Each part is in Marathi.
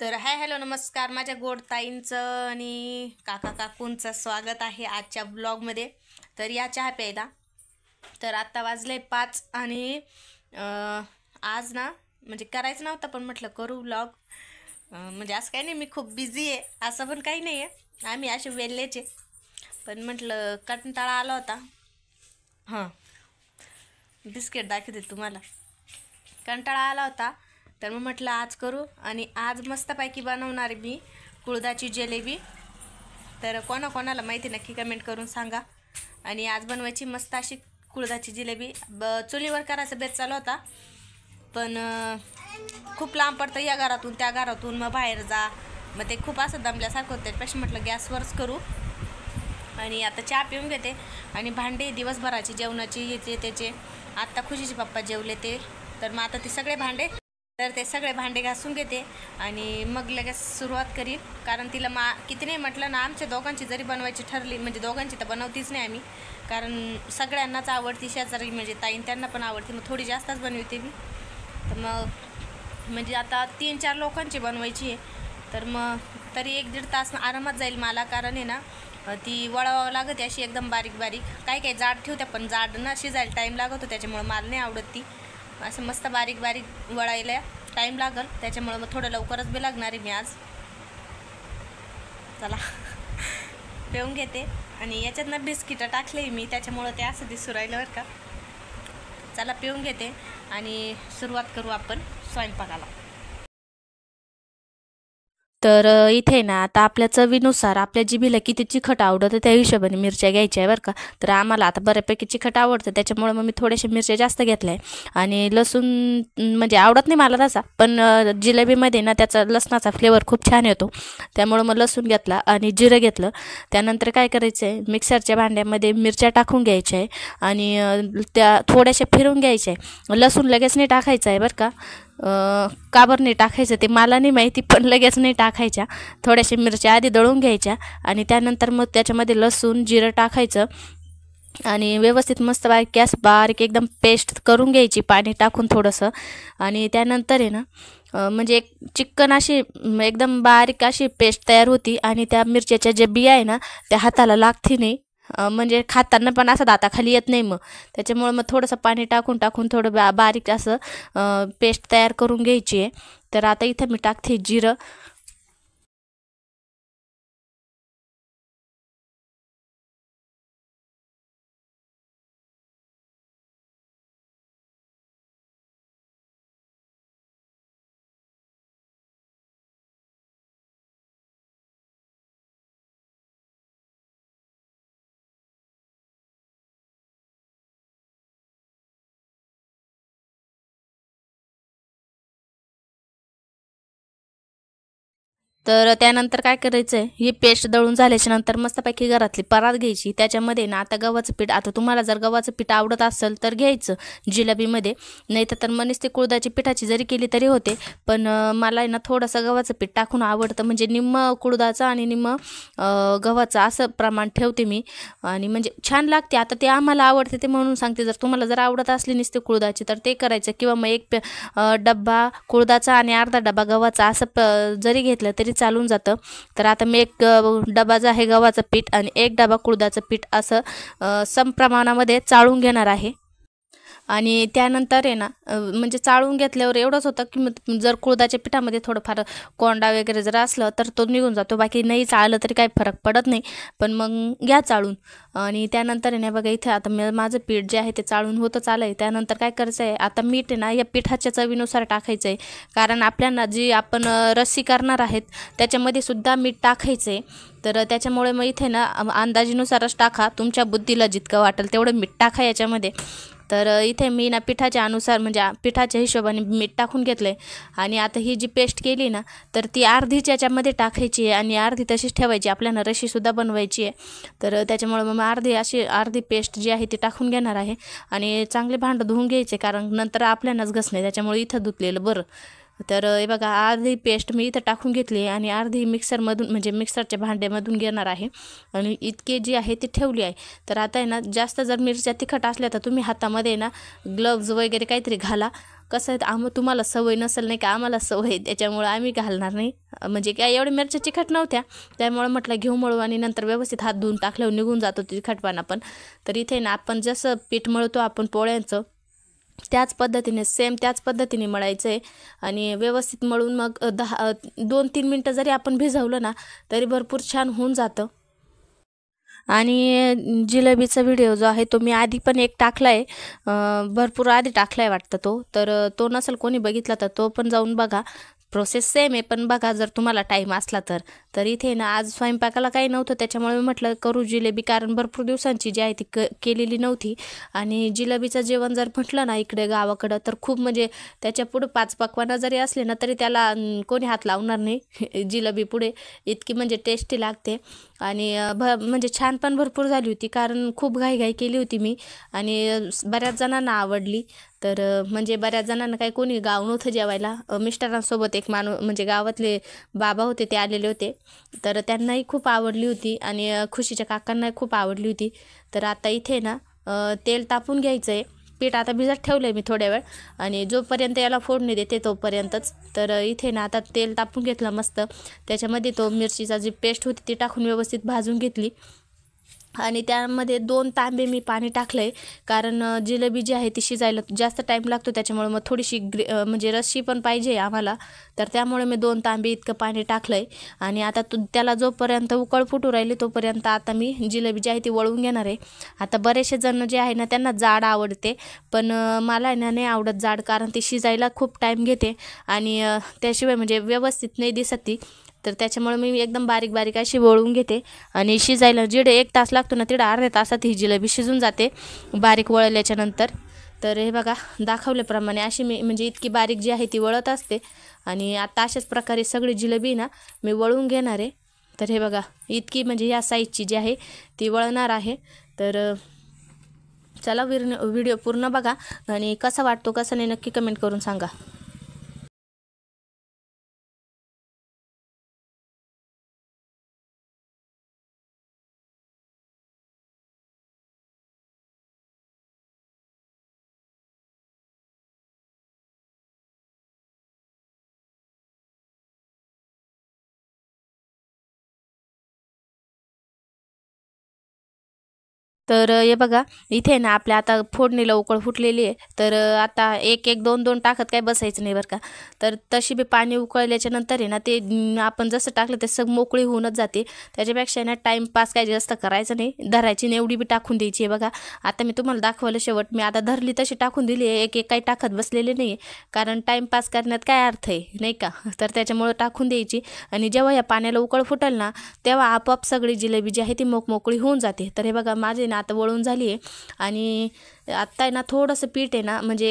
तर हाय हॅलो नमस्कार माझ्या गोड ताईंचं आणि काका काकूंचं स्वागत आहे आजच्या ब्लॉगमध्ये। तर या चहा प्यायला तर आत्ता वाजले 5 आणि आज ना म्हणजे करायचं नव्हतं पण म्हटलं करू ब्लॉग। म्हणजे असं काही नाही मी खूप बिझी आहे असं पण काही नाही आहे, आम्ही असे वेल्लेचे पण म्हटलं कंटाळा आला होता। हां बिस्किट दाखवते तुम्हाला, कंटाळा आला होता तर मग म्हटलं आज करू आणि आज मस्तपैकी बनवणार आहे मी कुळदाची जिलेबी। तर कोणाकोणाला माहिती नक्की कमेंट करून सांगा। आणि आज बनवायची मस्त अशी कुळदाची जिलेबी। चुलीवर करायचा बेत चालू होता पण खूप लांब पडतं या घरातून त्या घरातून, मग बाहेर जा, मग ते खूप असं दमल्यासारखं होतं, त्यापेक्षा म्हटलं गॅसवरच करू। आणि आता चहा पिऊन घेते आणि भांडे दिवसभराची जेवणाची याचे त्याचे आत्ता खुशीचे पप्पा जेवले ते, तर मग आता ते सगळे भांडे घासून घेते आणि मग लगेच सुरुवात करीन। कारण तिला किती नाही म्हटलं ना आमच्या दोघांची जरी बनवायची ठरली म्हणजे दोघांची तर बनवतीच नाही आम्ही, कारण सगळ्यांनाच आवडती, शेजारी म्हणजे ताईन त्यांना पण आवडते, मग थोडी जास्तच बनवते मी। तर मग म्हणजे आता 3-4 लोकांची बनवायची आहे तर मग तरी 1-1.5 तास आरामात जाईल मला, कारण आहे ना ती वळवावं लागते अशी एकदम बारीक बारीक, काही जाड ठेवते पण जाड ना शिजायला टाईम लागतो, त्याच्यामुळं मला नाही आवडत ती असं मस्त बारीक बारीक वळायला टाईम लागल, त्याच्यामुळं मग थोडं लवकरच बी लागणार आहे मी आज। चला पिऊन घेते आणि याच्यातनं बिस्किटं टाकले मी त्याच्यामुळं ते असं दिसू राहिलं बरं का। चला पिऊन घेते आणि सुरुवात करू आपण स्वयंपाकाला। तर इथे ना आता आपल्या चवीनुसार आपल्या जिभेला किती तिखट आवडतं त्या हिशोबाने मिरच्या घ्यायच्या आहे बरं का। तर आम्हाला आता बऱ्यापैकी तिखट आवडतं त्याच्यामुळे मग मी थोड्याशा मिरच्या जास्त घेतल्या आहे। आणि लसूण म्हणजे आवडत नाही मला तसा, पण जिलेबीमध्ये ना त्याचा लसणाचा फ्लेवर खूप छान येतो, त्यामुळं मग लसूण घेतला आणि जिरं घेतलं। त्यानंतर काय करायचं आहे, मिक्सरच्या भांड्यामध्ये मिरच्या टाकून घ्यायच्या आहे आणि त्या थोड्याशा फिरून घ्यायच्या आहे। लसूण लगेच नाही टाकायचं आहे बरं का, का बरं नाही टाकायचं ते मला नाही माहिती, पण लगेच नाही टाकायच्या, थोड्याशा मिरच्या आधी दळून घ्यायच्या आणि त्यानंतर मग त्याच्यामध्ये लसूण जिरं टाकायचं आणि व्यवस्थित मस्त बारीक एकदम पेस्ट करून घ्यायची पाणी टाकून थोडंसं। आणि त्यानंतर आहे ना म्हणजे एक चिकन अशी एकदम बारीक अशी पेस्ट तयार होती आणि त्या मिरच्याच्या ज्या बिया आहे ना त्या हाताला लागती नाही, म्हणजे खाताना पण असं दाताखाली येत नाही, मग त्याच्यामुळं मग थोडंसं पाणी टाकून थोडं बारीक असं पेस्ट तयार करून घ्यायची आहे। तर आता इथं मी टाकते जिरं, तर त्यानंतर काय करायचं आहे, ही पेस्ट दळून झाल्याच्या नंतर मस्तपैकी घरातली परात घ्यायची, त्याच्यामध्ये ना आता गव्हाचं पीठ, आता तुम्हाला जर गव्हाचं पीठ आवडत असेल तर घ्यायचं जिलेबीमध्ये, नाही तर मग नुसती कुळदाची पिठाची जरी केली तरी होते, पण मला आहे ना थोडंसं गव्हाचं पीठ टाकून आवडतं, म्हणजे निम्म कुळदाचं आणि निम्म गव्हाचं असं प्रमाण ठेवते मी आणि म्हणजे छान लागते। आता ते आम्हाला आवडते ते म्हणून सांगते, जर तुम्हाला जर आवडत असली नुसती कुळदाची तर ते करायचं, किंवा मग एक डब्बा कुळदाचा आणि अर्धा डबा गव्हाचा असं जरी घेतलं तरी चालून जातं। तर आता मी एक डबा जो आहे गव्हाचं पीठ आणि एक डबा कुळदाचं पीठ असं समप्रमाणामध्ये चाळून घेणार आहे। आणि त्यानंतर आहे ना म्हणजे चाळून घेतल्यावर एवढंच होतं की जर कुळदाच्या पिठामध्ये थोडंफार कोंडा वगैरे जर असलं तर तो निघून जातो, बाकी नाही चाळलं तरी काही फरक पडत नाही, पण मग घ्या चाळून। आणि त्यानंतर आहे ना बघा इथे आता माझं पीठ जे आहे ते चाळून होतंच आलं आहे। त्यानंतर काय करायचं आहे, आता मीठ आहे ना या पिठाच्या चवीनुसार टाकायचं आहे, कारण आपल्याला जी आपण रस्सी करणार आहेत त्याच्यामध्ये सुद्धा मीठ टाकायचं आहे। तर त्याच्यामुळे मग इथे ना अंदाजीनुसारच टाका, तुमच्या बुद्धीला जितकं वाटेल तेवढं मीठ टाका याच्यामध्ये। तर इथे मी ना पिठाच्या अनुसार म्हणजे पिठाच्या हिशोबाने मीठ टाकून घेतलं आहे। आणि आता ही जी पेस्ट केली ना तर ती अर्धीच याच्यामध्ये टाकायची आहे आणि अर्धी तशीच ठेवायची, आपल्याला रशीसुद्धा बनवायची आहे। तर त्याच्यामुळे मग अर्धी पेस्ट जी आहे ती टाकून घेणार आहे आणि चांगले भांडं धुवून घ्यायचे, कारण नंतर आपल्यालाच घसणे, त्याच्यामुळे इथं धुतलेलं बरं। तर हे बघा अर्धी पेस्ट मी इथं टाकून घेतली आणि अर्धी मिक्सरमधून म्हणजे मिक्सरच्या भांड्यामधून घेणार आहे आणि इतके जी आहे ती ठेवली आहे. तर आता आहे ना जास्त जर मिरच्या तिखट असल्या तर तुम्ही हातामध्ये ना ग्लव्ज वगैरे काहीतरी घाला. कसं आहे तुम्हाला सवय नसेल नाही का, आम्हाला सवय आहे त्याच्यामुळं आम्ही घालणार नाही. म्हणजे काय एवढ्या मिरच्या तिखट नव्हत्या त्यामुळं म्हटलं घेऊ मळू आणि नंतर व्यवस्थित हात धुवून टाकल्यावर निघून जातो तिखटपणा पण. तर इथे ना आपण जसं पीठ मळतो आपण पोळ्यांचं त्याच पद्धतीने सेम त्याच पद्धतीने मळायचं आहे आणि व्यवस्थित मळून मग 2-3 मिनटं जरी आपण भिजवलं ना तरी भरपूर छान होऊन जातं. आणि जिलेबीचा व्हिडिओ जो आहे तो मी आधी पण एक टाकला आहे, भरपूर आधी टाकला आहे वाटतं तो. तर तो नसेल कोणी बघितला तर तो पण जाऊन बघा. प्रोसेस सेम आहे पण बघा जर तुम्हाला टाईम असला तर. तर इथे ना आज स्वयंपाकाला काही नव्हतं त्याच्यामुळे मी म्हटलं करू जिलेबी, कारण भरपूर दिवसांची जी आहे ती केलेली नव्हती. आणि जिलेबीचं जेवण जर म्हटलं ना इकडे गावाकडं तर खूप म्हणजे त्याच्या पुढं 5 पक्वानं जरी असले ना तरी त्याला कोणी हात लावणार नाही जिलेबी पुढे. इतकी म्हणजे टेस्टी लागते आणि म्हणजे छान पण भरपूर झाली होती कारण खूप घाईघाई केली होती मी आणि बऱ्याच जणांना आवडली. तर म्हणजे बऱ्याच जणांना काही कोणी गाव नव्हतं जेवायला. मिस्टरांसोबत एक म्हणजे गावातले बाबा होते ते आलेले होते. तर त्यांनाही खूप आवडली होती आणि खुशीच्या काकांनाही खूप आवडली होती. तर आता इथे ना तेल तापून घ्यायचं आहे. पीठ आता भिजत ठेवलं आहे मी थोड्या वेळ आणि जोपर्यंत याला फोडणी देते तोपर्यंतच. तर इथे ना आता तेल तापून घेतलं मस्त. त्याच्यामध्ये तो मिरचीचा जी पेस्ट होती ती टाकून व्यवस्थित भाजून घेतली आणि त्यामध्ये 2 तांबे मी पाणी टाकलं आहे कारण जिलेबी जी आहे ती शिजायला जास्त टाईम लागतो त्याच्यामुळे मग थोडीशी म्हणजे रस्सी पण पाहिजे आम्हाला. तर त्यामुळे मी 2 तांबे इतकं पाणी टाकलं आहे आणि आता त्याला जोपर्यंत उकळ फुटू राहिली तोपर्यंत आता मी जिलेबी जी आहे ती वळून घेणार आहे. आता बरेचसे जण जे आहे ना त्यांना जाड आवडते पण मला आहे ना नाही आवडत जाड, कारण ती शिजायला खूप टाईम घेते आणि त्याशिवाय म्हणजे व्यवस्थित नाही दिसत ती. तर त्याच्यामुळे मी एकदम बारीक बारीक अशी वळून घेते आणि शिजायला जिडे 1 तास लागतो ना तिडं अर्ध्या तासात ही जिलेबी शिजून जाते बारीक वळल्याच्या नंतर. तर हे बघा दाखवल्याप्रमाणे अशी मी म्हणजे इतकी बारीक जी आहे ती वळत असते आणि आता अशाच प्रकारे सगळी जिलेबी ना मी वळून घेणार आहे. तर हे बघा इतकी म्हणजे या साईजची जी आहे ती वळणार आहे. तर चला व्हिडिओ पूर्ण बघा आणि कसा वाटतो कसा नाही नक्की कमेंट करून सांगा. तर हे बघा इथे ना आपल्या आता फोडणीला उकळ फुटलेली आहे. तर आता एक एक दोन दोन टाकत काय बसायचं नाही बरं का. तर तशी बी पाणी उकळल्याच्या नंतर आहे ना ते आपण जसं टाकलं ते सगळं मोकळी होऊनच जाते. त्याच्यापेक्षा ना टाईमपास काय जास्त करायचं नाही, धरायची नाही एवढी बी टाकून द्यायची आहे. बघा आता मी तुम्हाला दाखवलं शेवट, मी आता धरली तशी टाकून दिली आहे, एक एक काही टाकत बसलेले नाही कारण टाईमपास करण्यात काय अर्थ आहे नाही का. तर त्याच्यामुळं टाकून द्यायची आणि जेव्हा या पाण्याला उकळ फुटेल ना तेव्हा आपोआप सगळी जिलेबी जी आहे ती मोकळी होऊन जाते. तर हे बघा माझे ना आता वळून झाली आहे आणि आत्ता आहे ना थोडंसं पीठ आहे ना म्हणजे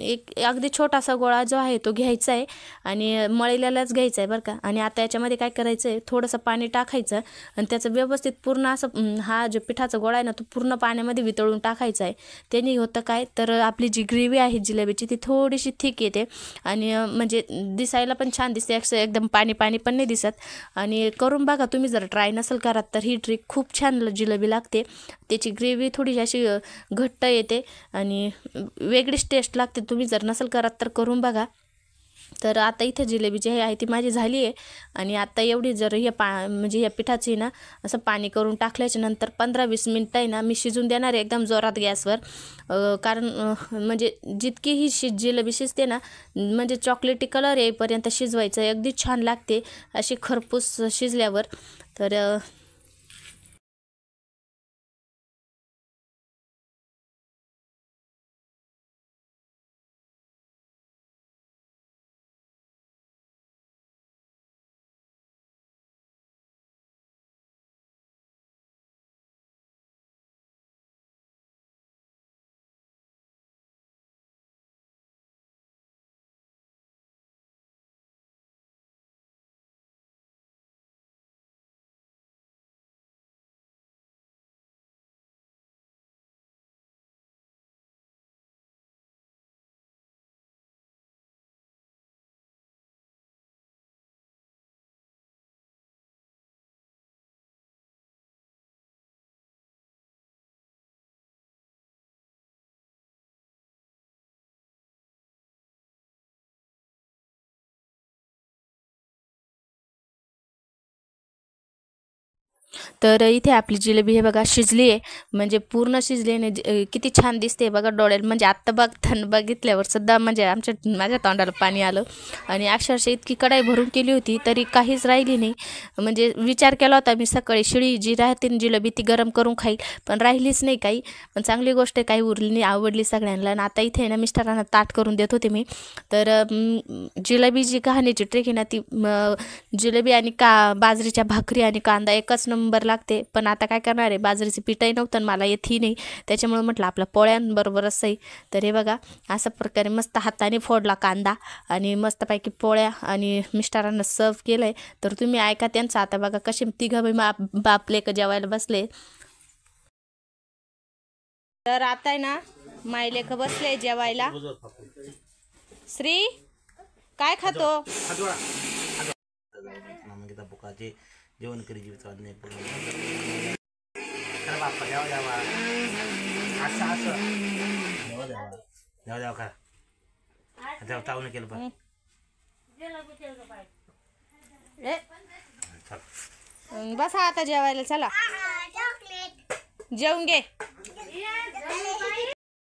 एक अगदी छोटासा गोळा जो आहे तो घ्यायचा आहे आणि मळलेलाच घ्यायचा आहे बरं का. आणि आता याच्यामध्ये काय करायचं आहे थोडंसं पाणी टाकायचं आणि त्याचं व्यवस्थित पूर्ण असं हा जो पिठाचा गोळा आहे ना तो पूर्ण पाण्यामध्ये वितळून टाकायचा आहे. त्याने होतं काय तर आपली जी ग्रेव्ही आहे जिलेबीची ती थोडीशी थिक येते आणि म्हणजे दिसायला पण छान दिसते, असं एकदम पाणी पाणी पण नाही दिसत. आणि करून बघा तुम्ही जर ट्राय नसेल करत तर ही ट्रिक खूप छान जिलेबी लागते. त्याची ग्रेव्ही थोडीशी अशी घट्ट येते आणि वेगळीच टेस्ट लागते. तुम्ही जर नसेल करत तर करून बघा. तर आता इथे जिलेबी जी आहे ती माझी झाली आहे आणि आता एवढी जर म्हणजे या पिठाची ना असं पाणी करून टाकल्याच्या नंतर 15-20 मिनटं आहे ना मी शिजून देणार आहे एकदम जोरात गॅसवर. कारण म्हणजे जितकी ही जिलेबी शिजते ना म्हणजे चॉकलेटी कलर येईपर्यंत शिजवायचं, अगदी छान लागते अशी खरपूस शिजल्यावर. तर तर इथे आपली जिलेबी हे बघा शिजली आहे, म्हणजे पूर्ण शिजली आहे. किती छान दिसते बघा डोळ्याला, म्हणजे आत्ता बघितल्यावर सुद्धा म्हणजे माझ्या तोंडाला पाणी आलं. आणि अक्षरशः इतकी कढाई भरून केली होती तरी काहीच राहिली नाही. म्हणजे विचार केला होता मी सकाळी शिळी जी राहते ना जिलेबी ती गरम करून खाईल, पण राहिलीच नाही काही. पण चांगली गोष्ट आहे, काही उरली नाही, आवडली सगळ्यांना. आणि आता इथे ना मिस्टरांना ताट करून देत होते मी. तर जिलेबी जी कहाणीची ट्रिक आहे ना ती जिलेबी आणि बाजरीच्या भाकरी आणि कांदा एकच नंबर लागते. पण आता काय करणार आहे, बाजरीचं पीठही नव्हतं आणि मला येतही नाही, त्याच्यामुळे म्हटलं आपल्या पोळ्यांबरोबरच सही. तर हे बघा अशा प्रकारे मस्त हाताने फोडला कांदा आणि मस्तपैकी पोळ्या आणि मिस्टरांना सर्व केलं आहे. तर तुम्ही ऐका त्यांचं. आता बघा कसे तिघं बाप लेक जेवायला बसले. तर आता आहे ना माय लेक बसले जेवायला. श्री काय खातो? जेवण करी जीवित नाही बाप्पा द्यावा द्यावा असं असं द्यावा द्यावा द्यावा द्यावा का द्यावा तावून केलं पण बसा आता जेवायला. चला जेवून घे.